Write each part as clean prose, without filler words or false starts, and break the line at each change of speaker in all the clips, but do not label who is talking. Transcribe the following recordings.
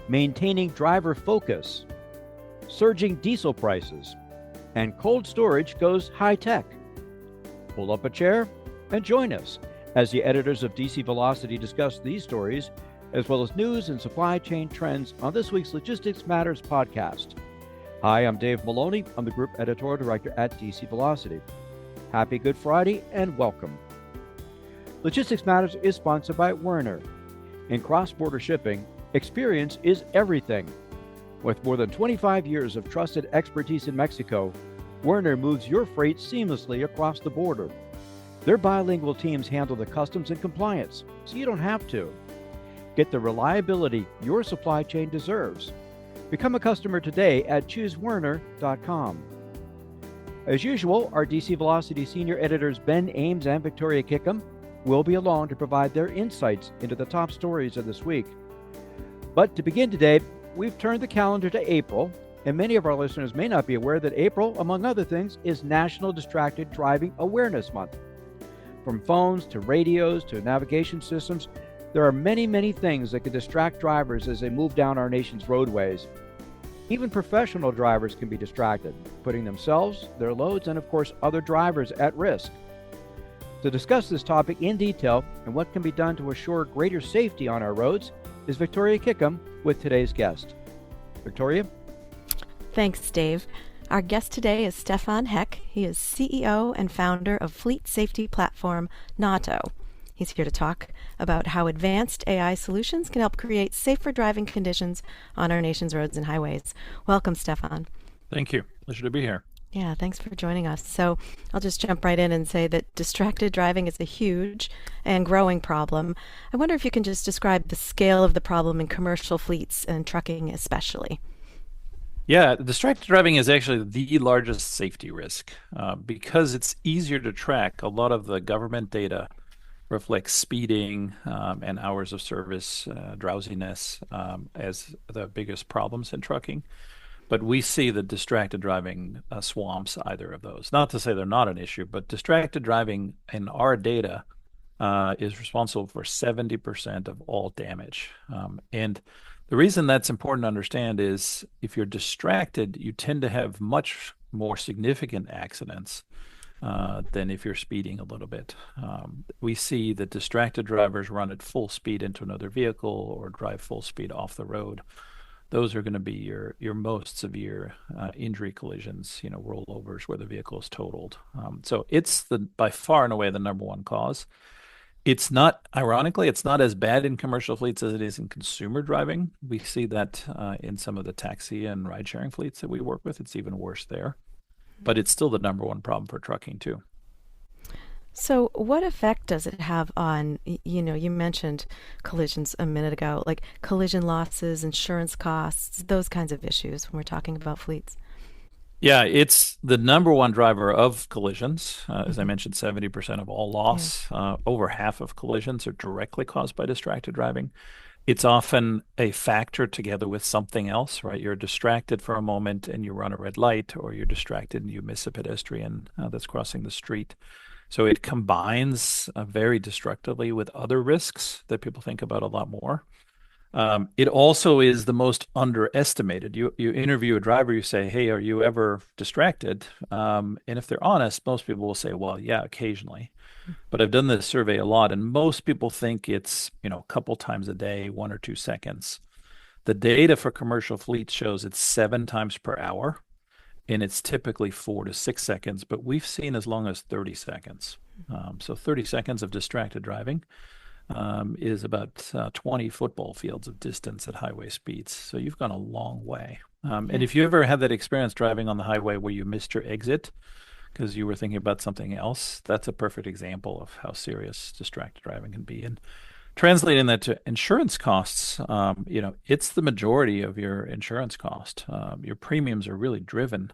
maintaining driver focus, surging diesel prices, and cold storage goes high-tech. Pull up a chair and join us as the editors of DC Velocity discuss these stories, as well as news and supply chain trends on this week's Logistics Matters podcast. Hi, I'm Dave Maloney. I'm the Group Editorial Director at DC Velocity. Happy Good Friday and welcome. Logistics Matters is sponsored by Werner. In cross-border shipping, experience is everything. With more than 25 years of trusted expertise in Mexico, Werner moves your freight seamlessly across the border. Their bilingual teams handle the customs and compliance, so you don't have to. Get the reliability your supply chain deserves. Become a customer today at choosewerner.com. As usual, our DC Velocity senior editors Ben Ames and Victoria Kickham will be along to provide their insights into the top stories of this week. But to begin today, we've turned the calendar to April, and many of our listeners may not be aware that April, among other things, is National Distracted Driving Awareness Month. From phones to radios to navigation systems, there are many, many things that can distract drivers as they move down our nation's roadways. Even professional drivers can be distracted, putting themselves, their loads, and of course other drivers at risk. To discuss this topic in detail and what can be done to assure greater safety on our roads is Victoria Kickham with today's guest. Victoria?
Thanks, Dave. Our guest today is Stefan Heck. He is CEO and founder of fleet safety platform Nauto. He's here to talk about how advanced AI solutions can help create safer driving conditions on our nation's roads and highways. Welcome, Stefan.
Thank you. Pleasure to be here.
Yeah, thanks for joining us. So I'll just jump right in and say that distracted driving is a huge and growing problem. I wonder if you can just describe the scale of the problem in commercial fleets and trucking especially.
Yeah, distracted driving is actually the largest safety risk because it's easier to track. A lot of the government data reflects speeding and hours of service, drowsiness as the biggest problems in trucking. But we see that distracted driving swamps either of those. Not to say they're not an issue, but distracted driving in our data is responsible for 70% of all damage. And the reason that's important to understand is if you're distracted, you tend to have much more significant accidents than if you're speeding a little bit. We see that distracted drivers run at full speed into another vehicle or drive full speed off the road. Those are going to be your most severe injury collisions, rollovers where the vehicle is totaled. So it's by far and away the number one cause. It's not, ironically, it's not as bad in commercial fleets as it is in consumer driving. We see that in some of the taxi and ride-sharing fleets that we work with. It's even worse there. But it's still the number one problem for trucking, too.
So what effect does it have on, you mentioned collisions a minute ago, like collision losses, insurance costs, those kinds of issues when we're talking about fleets?
Yeah, it's the number one driver of collisions. As I mentioned, 70% of all loss, over half of collisions are directly caused by distracted driving. It's often a factor together with something else, right? You're distracted for a moment and you run a red light, or you're distracted and you miss a pedestrian that's crossing the street. So it combines very destructively with other risks that people think about a lot more. It also is the most underestimated. You interview a driver, you say, hey, are you ever distracted? And if they're honest, most people will say, well, yeah, occasionally. But I've done this survey a lot, and most people think it's, a couple times a day, 1 or 2 seconds. The data for commercial fleets shows it's 7 times per hour, and it's typically 4 to 6 seconds, but we've seen as long as 30 seconds. So 30 seconds of distracted driving is about 20 football fields of distance at highway speeds. So you've gone a long way. And if you ever had that experience driving on the highway where you missed your exit because you were thinking about something else, that's a perfect example of how serious distracted driving can be. And translating that to insurance costs, it's the majority of your insurance cost. Your premiums are really driven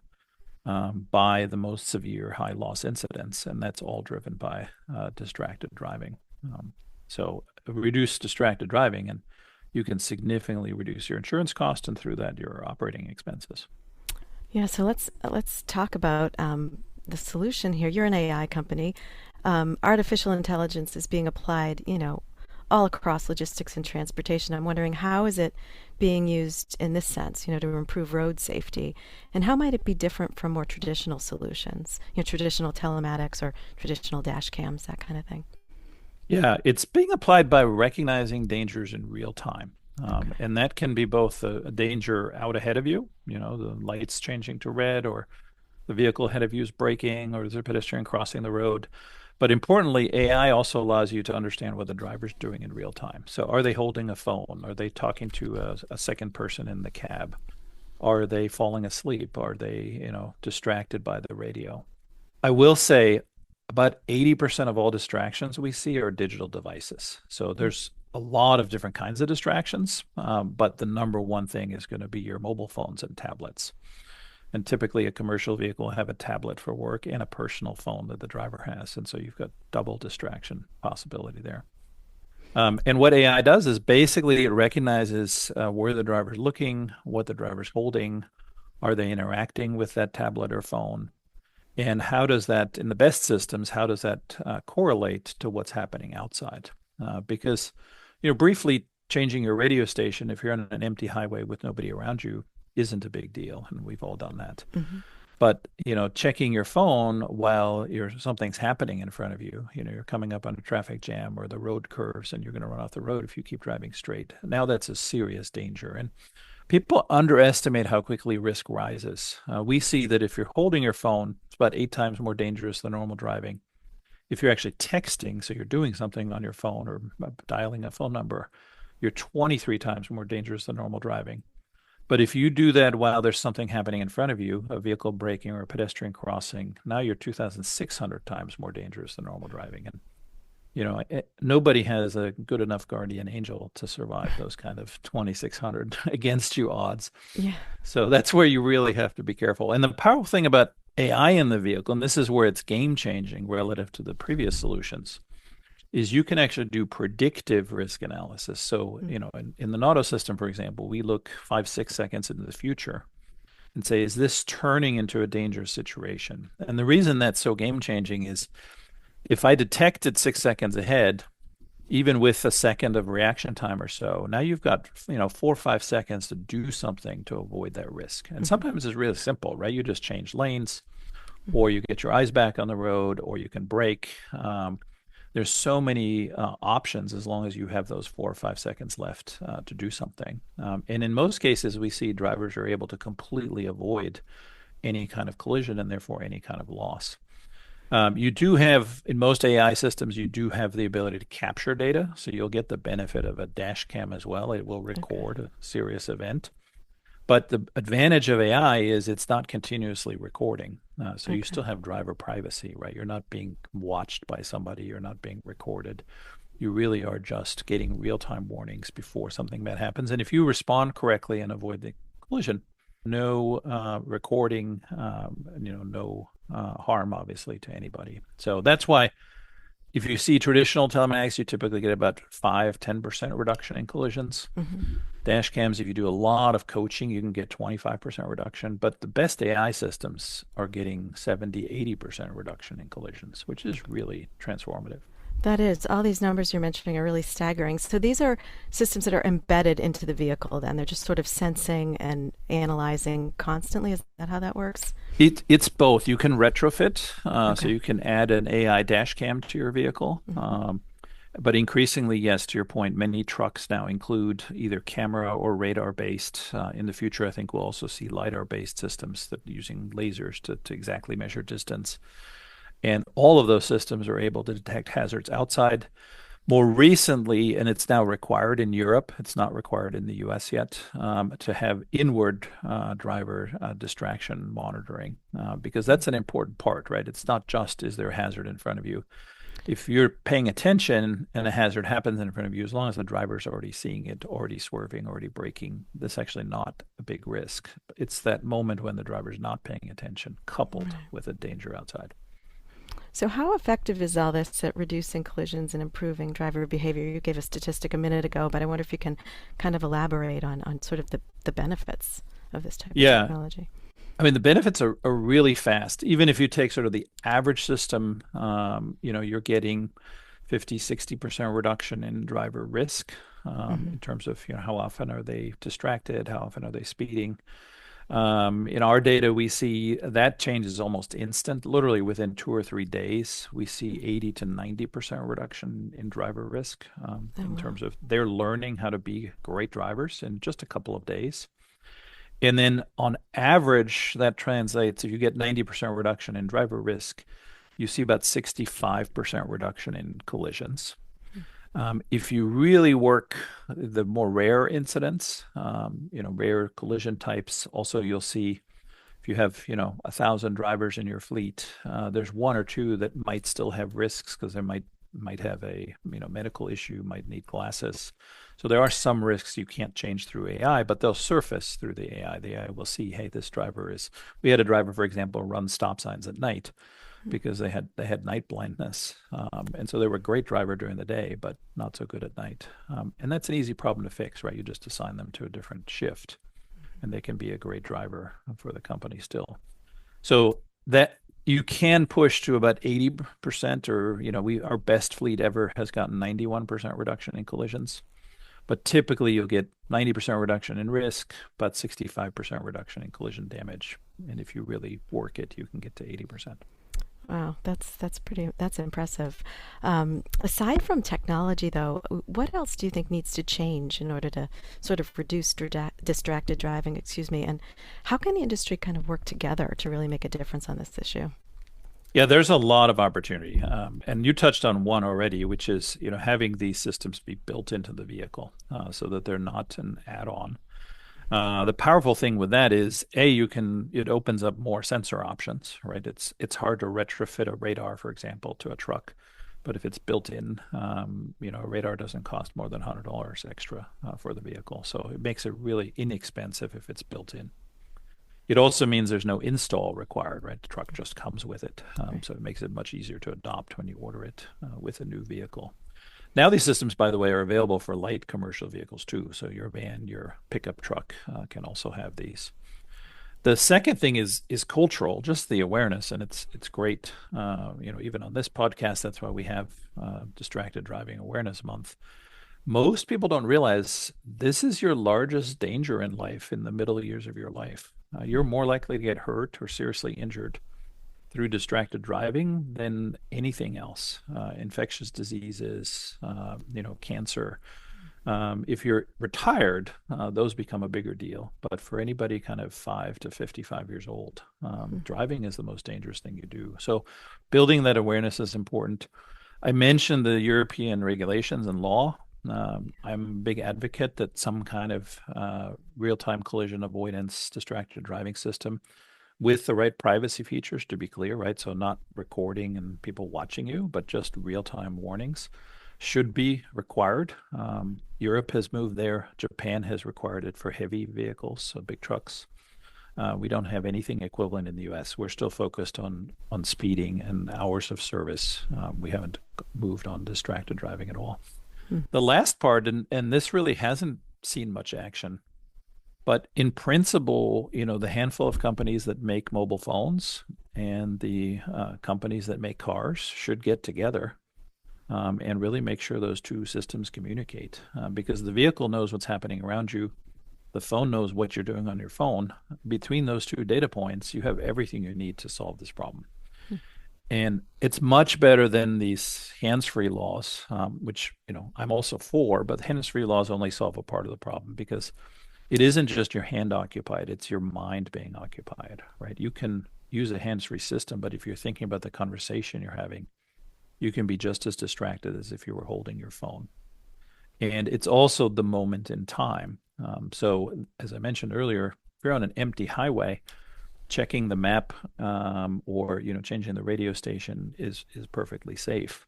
by the most severe high loss incidents, and that's all driven by distracted driving. So reduce distracted driving, and you can significantly reduce your insurance cost, and through that, your operating expenses.
Yeah, so let's talk about the solution here. You're an AI company. Artificial intelligence is being applied, all across logistics and transportation. I'm wondering, how is it being used in this sense, to improve road safety? And how might it be different from more traditional solutions, traditional telematics or traditional dash cams, that kind of thing?
Yeah, it's being applied by recognizing dangers in real time. And that can be both a danger out ahead of you, the lights changing to red, or the vehicle ahead of you is braking, or there's a pedestrian crossing the road. But importantly, AI also allows you to understand what the driver's doing in real time. So are they holding a phone? Are they talking to a second person in the cab? Are they falling asleep? Are they, distracted by the radio? I will say about 80% of all distractions we see are digital devices. So there's a lot of different kinds of distractions, but the number one thing is going to be your mobile phones and tablets. And typically a commercial vehicle will have a tablet for work and a personal phone that the driver has. And so you've got double distraction possibility there. And what AI does is basically it recognizes where the driver's looking, what the driver's holding, are they interacting with that tablet or phone, and how does that, in the best systems, how does that correlate to what's happening outside? Because, briefly changing your radio station, if you're on an empty highway with nobody around you, isn't a big deal, and we've all done that. Mm-hmm. But checking your phone while something's happening in front of you, you're coming up on a traffic jam or the road curves, and you're going to run off the road if you keep driving straight. Now that's a serious danger, and people underestimate how quickly risk rises. We see that if you're holding your phone, it's about 8 times more dangerous than normal driving. If you're actually texting, so you're doing something on your phone or dialing a phone number, you're 23 times more dangerous than normal driving. But if you do that while there's something happening in front of you, a vehicle braking or a pedestrian crossing, now you're 2,600 times more dangerous than normal driving. And, nobody has a good enough guardian angel to survive those kind of 2,600 against you odds. Yeah. So that's where you really have to be careful. And the powerful thing about AI in the vehicle, and this is where it's game changing relative to the previous solutions, is you can actually do predictive risk analysis. So, in the Nauto system, for example, we look 5-6 seconds into the future and say, is this turning into a dangerous situation? And the reason that's so game changing is if I detect it 6 seconds ahead, even with a second of reaction time or so, now you've got, 4 or 5 seconds to do something to avoid that risk. And sometimes it's really simple, right? You just change lanes, or you get your eyes back on the road, or you can brake. There's so many options as long as you have those 4 or 5 seconds left to do something. And in most cases, we see drivers are able to completely avoid any kind of collision and therefore any kind of loss. You do have, in most AI systems, you do have the ability to capture data. So you'll get the benefit of a dash cam as well. It will record a serious event. But the advantage of AI is it's not continuously recording. So you still have driver privacy, right? You're not being watched by somebody. You're not being recorded. You really are just getting real-time warnings before something bad happens. And if you respond correctly and avoid the collision, no recording, no harm, obviously, to anybody. So that's why if you see traditional telematics, you typically get about 5-10% reduction in collisions. Mm-hmm. Dash cams, if you do a lot of coaching, you can get 25% reduction. But the best AI systems are getting 70-80% reduction in collisions, which is really transformative.
That is. All these numbers you're mentioning are really staggering. So these are systems that are embedded into the vehicle then. They're just sort of sensing and analyzing constantly. Is that how that works?
It's both. You can retrofit, so you can add an AI dash cam to your vehicle. Mm-hmm. But increasingly, yes, to your point, many trucks now include either camera or radar-based. In the future, I think we'll also see LiDAR-based systems that using lasers to exactly measure distance. And all of those systems are able to detect hazards outside. More recently, and it's now required in Europe, it's not required in the US yet, to have inward driver distraction monitoring, because that's an important part, right? It's not just, is there a hazard in front of you? If you're paying attention and a hazard happens in front of you, as long as the driver's already seeing it, already swerving, already braking, that's actually not a big risk. It's that moment when the driver's not paying attention, coupled with a danger outside.
So how effective is all this at reducing collisions and improving driver behavior? You gave a statistic a minute ago, but I wonder if you can kind of elaborate on sort of the benefits of this type of technology.
I mean, the benefits are really fast. Even if you take sort of the average system, you're getting 50, 60% reduction in driver risk in terms of, how often are they distracted? How often are they speeding? In our data, we see that change is almost instant. Literally within 2 or 3 days, we see 80 to 90% reduction in driver risk in terms of they're learning how to be great drivers in just a couple of days. And then on average, that translates, if you get 90% reduction in driver risk, you see about 65% reduction in collisions. If you really work the more rare incidents, rare collision types, also you'll see if you have, 1,000 drivers in your fleet, there's one or two that might still have risks because they might have a, medical issue, might need glasses. So there are some risks you can't change through AI, but they'll surface through the AI. The AI will see, hey, this driver is. We had a driver, for example, run stop signs at night because they had night blindness, and so they were a great driver during the day, but not so good at night. And that's an easy problem to fix, right? You just assign them to a different shift, and they can be a great driver for the company still. So that you can push to about 80%, or our best fleet ever has gotten 91% reduction in collisions. But typically you'll get 90% reduction in risk, about 65% reduction in collision damage. And if you really work it, you can get to 80%.
Wow, that's impressive. Aside from technology, though, what else do you think needs to change in order to sort of reduce distracted driving? And how can the industry kind of work together to really make a difference on this issue?
Yeah, there's a lot of opportunity, and you touched on one already, which is having these systems be built into the vehicle so that they're not an add-on. The powerful thing with that is, it opens up more sensor options, right? It's hard to retrofit a radar, for example, to a truck, but if it's built in, a radar doesn't cost more than $100 extra for the vehicle. So it makes it really inexpensive if it's built in. It also means there's no install required, right? The truck just comes with it. So it makes it much easier to adopt when you order it with a new vehicle. Now these systems, by the way, are available for light commercial vehicles too. So your van, your pickup truck can also have these. The second thing is cultural, just the awareness, and it's great. Even on this podcast, that's why we have Distracted Driving Awareness Month. Most people don't realize this is your largest danger in life in the middle years of your life. You're more likely to get hurt or seriously injured through distracted driving than anything else. Infectious diseases, cancer. If you're retired, those become a bigger deal. But for anybody kind of 5 to 55 years old, driving is the most dangerous thing you do. So building that awareness is important. I mentioned the European regulations and law. I'm a big advocate that some kind of real-time collision avoidance distracted driving system with the right privacy features, to be clear, right? So not recording and people watching you, but just real-time warnings should be required. Europe has moved there. Japan has required it for heavy vehicles, so big trucks. We don't have anything equivalent in the US. We're still focused on speeding and hours of service. We haven't moved on distracted driving at all. The last part, and this really hasn't seen much action, but in principle, the handful of companies that make mobile phones and the companies that make cars should get together and really make sure those two systems communicate, because the vehicle knows what's happening around you. The phone knows what you're doing on your phone. Between those two data points, you have everything you need to solve this problem. And it's much better than these hands-free laws, which, I'm also for, but hands-free laws only solve a part of the problem because it isn't just your hand occupied, it's your mind being occupied, right? You can use a hands-free system, but if you're thinking about the conversation you're having, you can be just as distracted as if you were holding your phone. And it's also the moment in time. So as I mentioned earlier, if you're on an empty highway, checking the map or changing the radio station is perfectly safe.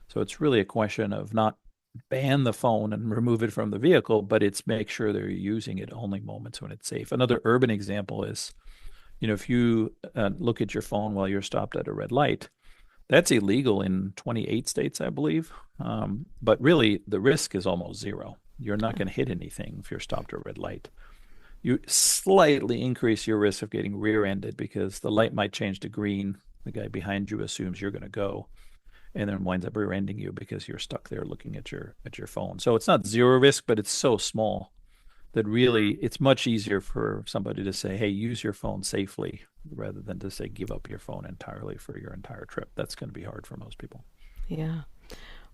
So it's really a question of not ban the phone and remove it from the vehicle, but it's make sure they're using it only moments when it's safe. Another urban example is, if you look at your phone while you're stopped at a red light, that's illegal in 28 states, I believe. But really, the risk is almost zero. You're not going to hit anything if you're stopped at a red light. You slightly increase your risk of getting rear-ended because the light might change to green. The guy behind you assumes you're going to go. and then winds up rear-ending you because you're stuck there looking at your phone. So it's not zero risk, but it's so small that really it's much easier for somebody to say, hey, use your phone safely rather than to say give up your phone entirely for your entire trip. That's going to be hard for most people.
Yeah.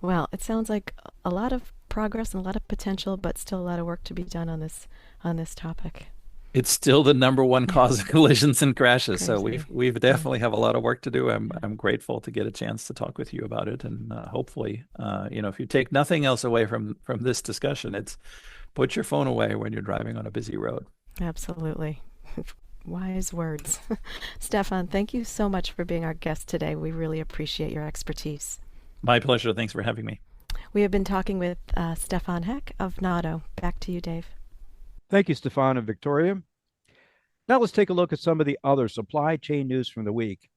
Well, it sounds like a lot of progress and a lot of potential, but still a lot of work to be done on this topic.
It's still the number one cause of collisions and crashes. So
Crazy.
we've
Yeah.
definitely have a lot of work to do. I'm grateful to get a chance to talk with you about it, and hopefully, if you take nothing else away from this discussion, it's put your phone away when you're driving on a busy road.
Absolutely. Wise words. Stefan, thank you so much for being our guest today. We really appreciate your expertise.
My pleasure. Thanks for having me.
We have been talking with Stefan Heck of Nauto. Back to you, Dave.
Thank you, Stefan and Victoria. Now let's take a look at some of the other supply chain news from the week.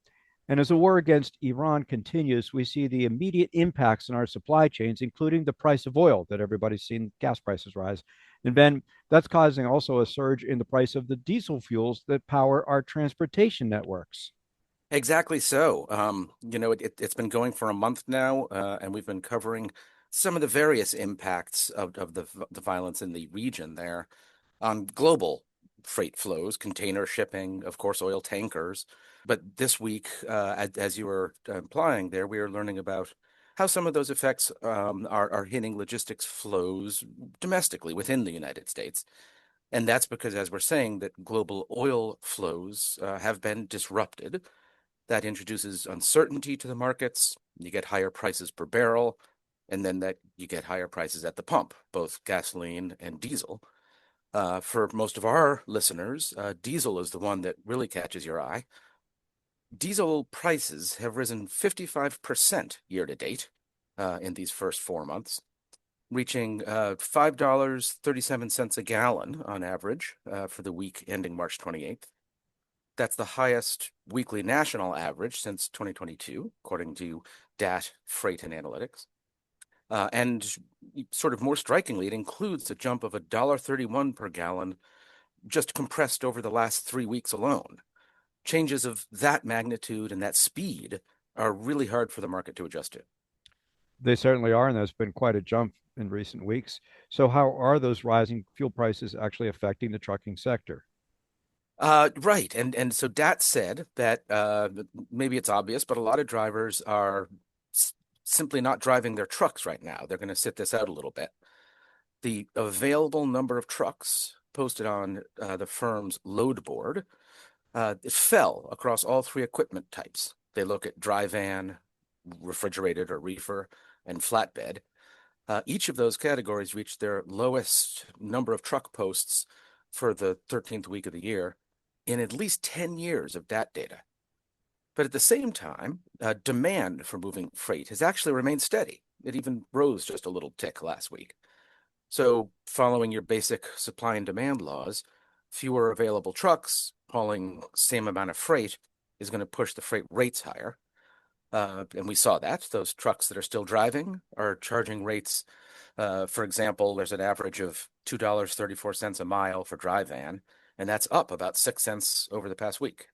And as the war against Iran continues, we see the immediate impacts in our supply chains, including the price of oil that everybody's seen gas prices rise. And Ben, that's causing also a surge in the price of the diesel fuels that power our transportation networks.
Exactly so. It's been going for a month now, and we've been covering some of the various impacts of the violence in the region there on global freight flows, container shipping, of course, oil tankers. But this week, as you were implying there, we are learning about how some of those effects are hitting logistics flows domestically within the United States. And that's because, as we're saying, that global oil flows have been disrupted. That introduces uncertainty to the markets. You get higher prices per barrel, and then that you get higher prices at the pump, both gasoline and diesel. For most of our listeners, diesel is the one that really catches your eye. Diesel prices have risen 55% year to date in these first 4 months, reaching $5.37 a gallon on average for the week ending March 28th. That's the highest weekly national average since 2022, according to DAT Freight and Analytics. And sort of more strikingly, it includes a jump of $1.31 per gallon just compressed over the last 3 weeks alone. Changes of that magnitude and that speed are really hard for the market to adjust to.
They certainly are, and there's been quite a jump in recent weeks. So, how are those rising fuel prices actually affecting the trucking sector?
Right. And so Dat said that maybe it's obvious, but a lot of drivers are simply not driving their trucks right now. They're going to sit this out a little bit. The available number of trucks posted on the firm's load board, it fell across all three equipment types. They look at dry van, refrigerated or reefer, and flatbed. Each of those categories reached their lowest number of truck posts for the 13th week of the year in at least 10 years of that data. But at the same time, demand for moving freight has actually remained steady. It even rose just a little tick last week. So, following your basic supply and demand laws, fewer available trucks hauling same amount of freight is going to push the freight rates higher. And we saw that. Those trucks that are still driving are charging rates. For example, there's an average of $2.34 a mile for dry van, and that's up about 6 cents over the past week.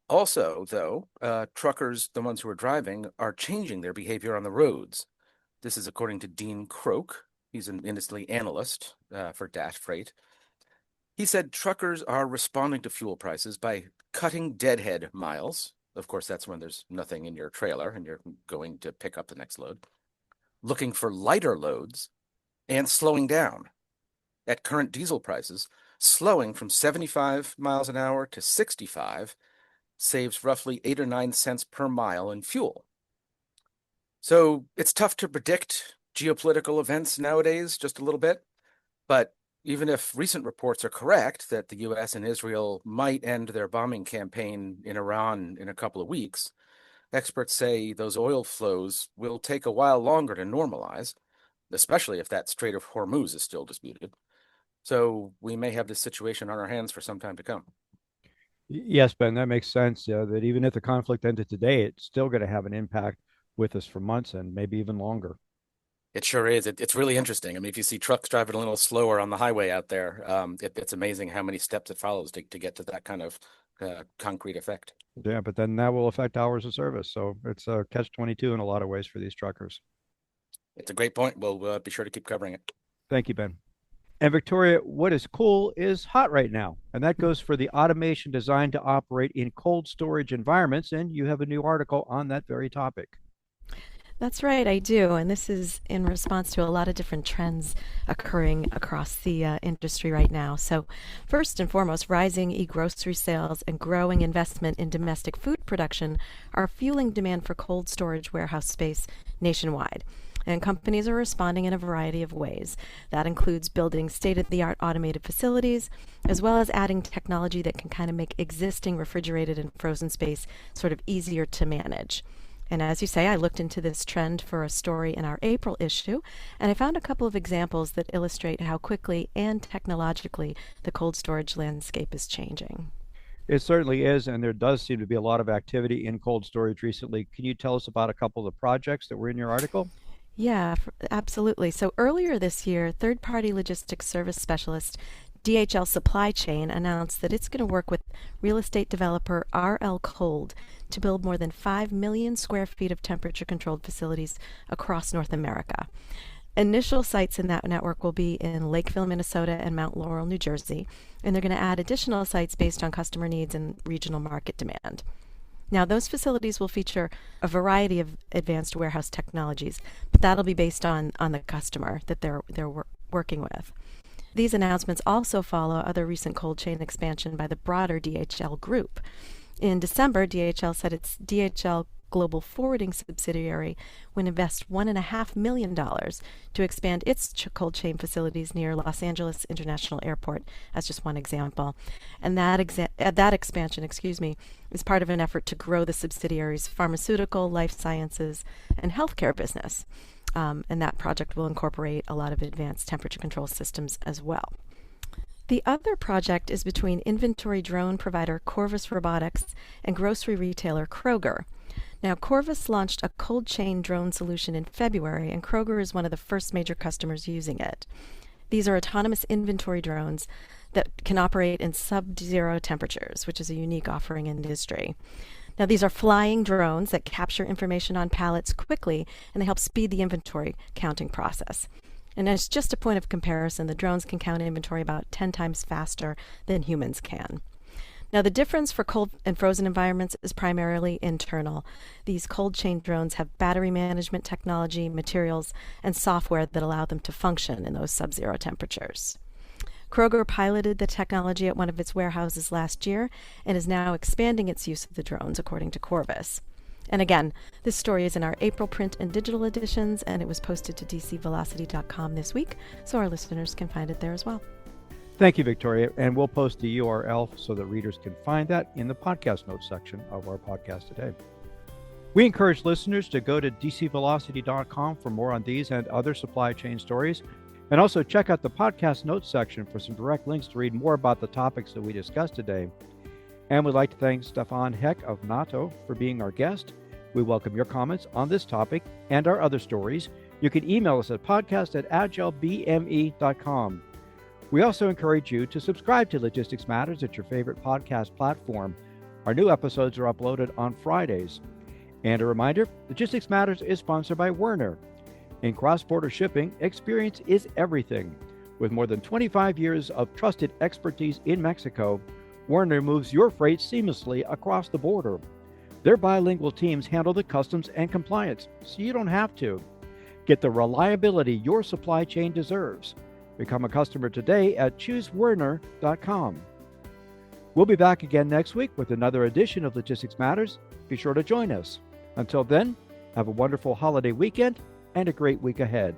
Also, though, truckers, the ones who are driving, are changing their behavior on the roads. This is according to Dean Croak. He's an industry analyst for Dash Freight. He said truckers are responding to fuel prices by cutting deadhead miles. Of course, that's when there's nothing in your trailer and you're going to pick up the next load. Looking for lighter loads and slowing down. At current diesel prices, slowing from 75 miles an hour to 65 saves roughly 8 or 9 cents per mile in fuel. So it's tough to predict geopolitical events nowadays, just a little bit. But even if recent reports are correct that the US and Israel might end their bombing campaign in Iran in a couple of weeks, experts say those oil flows will take a while longer to normalize, especially if that Strait of Hormuz is still disputed. So we may have this situation on our hands for some time to come.
Yes, Ben, that makes sense. That even if the conflict ended today, it's still going to have an impact with us for months and maybe even longer.
It sure is. It's really interesting. I mean, if you see trucks driving a little slower on the highway out there, it's amazing how many steps it follows to get to that kind of concrete effect.
Yeah, but then that will affect hours of service. So it's a catch-22 in a lot of ways for these truckers.
It's a great point. We'll be sure to keep covering it.
Thank you, Ben. And Victoria, what is cool is hot right now. And that goes for the automation designed to operate in cold storage environments. And you have a new article on that very topic.
That's right, I do. And this is in response to a lot of different trends occurring across the industry right now. So, first and foremost, rising e-grocery sales and growing investment in domestic food production are fueling demand for cold storage warehouse space nationwide. And companies are responding in a variety of ways. That includes building state-of-the-art automated facilities, as well as adding technology that can kind of make existing refrigerated and frozen space sort of easier to manage. And as you say, I looked into this trend for a story in our April issue, and I found a couple of examples that illustrate how quickly and technologically the cold storage landscape is changing.
It certainly is, and there does seem to be a lot of activity in cold storage recently. Can you tell us about a couple of the projects that were in your article?
Yeah, absolutely. So earlier this year, third-party logistics service specialist DHL Supply Chain announced that it's going to work with real estate developer RL Cold to build more than 5 million square feet of temperature-controlled facilities across North America. Initial sites in that network will be in Lakeville, Minnesota, and Mount Laurel, New Jersey, and they're going to add additional sites based on customer needs and regional market demand. Now, those facilities will feature a variety of advanced warehouse technologies, but that'll be based on the customer that they're working with. These announcements also follow other recent cold chain expansion by the broader DHL group. In December, DHL said its DHL Global Forwarding subsidiary would invest $1.5 million to expand its cold chain facilities near Los Angeles International Airport, as just one example. And that expansion, is part of an effort to grow the subsidiary's pharmaceutical, life sciences, and healthcare business. And that project will incorporate a lot of advanced temperature control systems as well. The other project is between inventory drone provider Corvus Robotics and grocery retailer Kroger. Now, Corvus launched a cold chain drone solution in February, and Kroger is one of the first major customers using it. These are autonomous inventory drones that can operate in sub-zero temperatures, which is a unique offering in the industry. Now, these are flying drones that capture information on pallets quickly, and they help speed the inventory counting process. And as just a point of comparison, the drones can count inventory about 10 times faster than humans can. Now, the difference for cold and frozen environments is primarily internal. These cold chain drones have battery management technology, materials, and software that allow them to function in those sub-zero temperatures. Kroger piloted the technology at one of its warehouses last year and is now expanding its use of the drones, according to Corvus. And again, this story is in our April print and digital editions, and it was posted to dcvelocity.com this week, so our listeners can find it there as well.
Thank you, Victoria. And we'll post the URL so that readers can find that in the podcast notes section of our podcast today. We encourage listeners to go to dcvelocity.com for more on these and other supply chain stories. And also check out the podcast notes section for some direct links to read more about the topics that we discussed today. And we'd like to thank Stefan Heck of Nauto for being our guest. We welcome your comments on this topic and our other stories. You can email us at podcast@agilebme.com. We also encourage you to subscribe to Logistics Matters at your favorite podcast platform. Our new episodes are uploaded on Fridays. And a reminder, Logistics Matters is sponsored by Werner. In cross-border shipping, experience is everything. With more than 25 years of trusted expertise in Mexico, Werner moves your freight seamlessly across the border. Their bilingual teams handle the customs and compliance, so you don't have to. Get the reliability your supply chain deserves. Become a customer today at choosewerner.com. We'll be back again next week with another edition of Logistics Matters. Be sure to join us. Until then, have a wonderful holiday weekend and a great week ahead.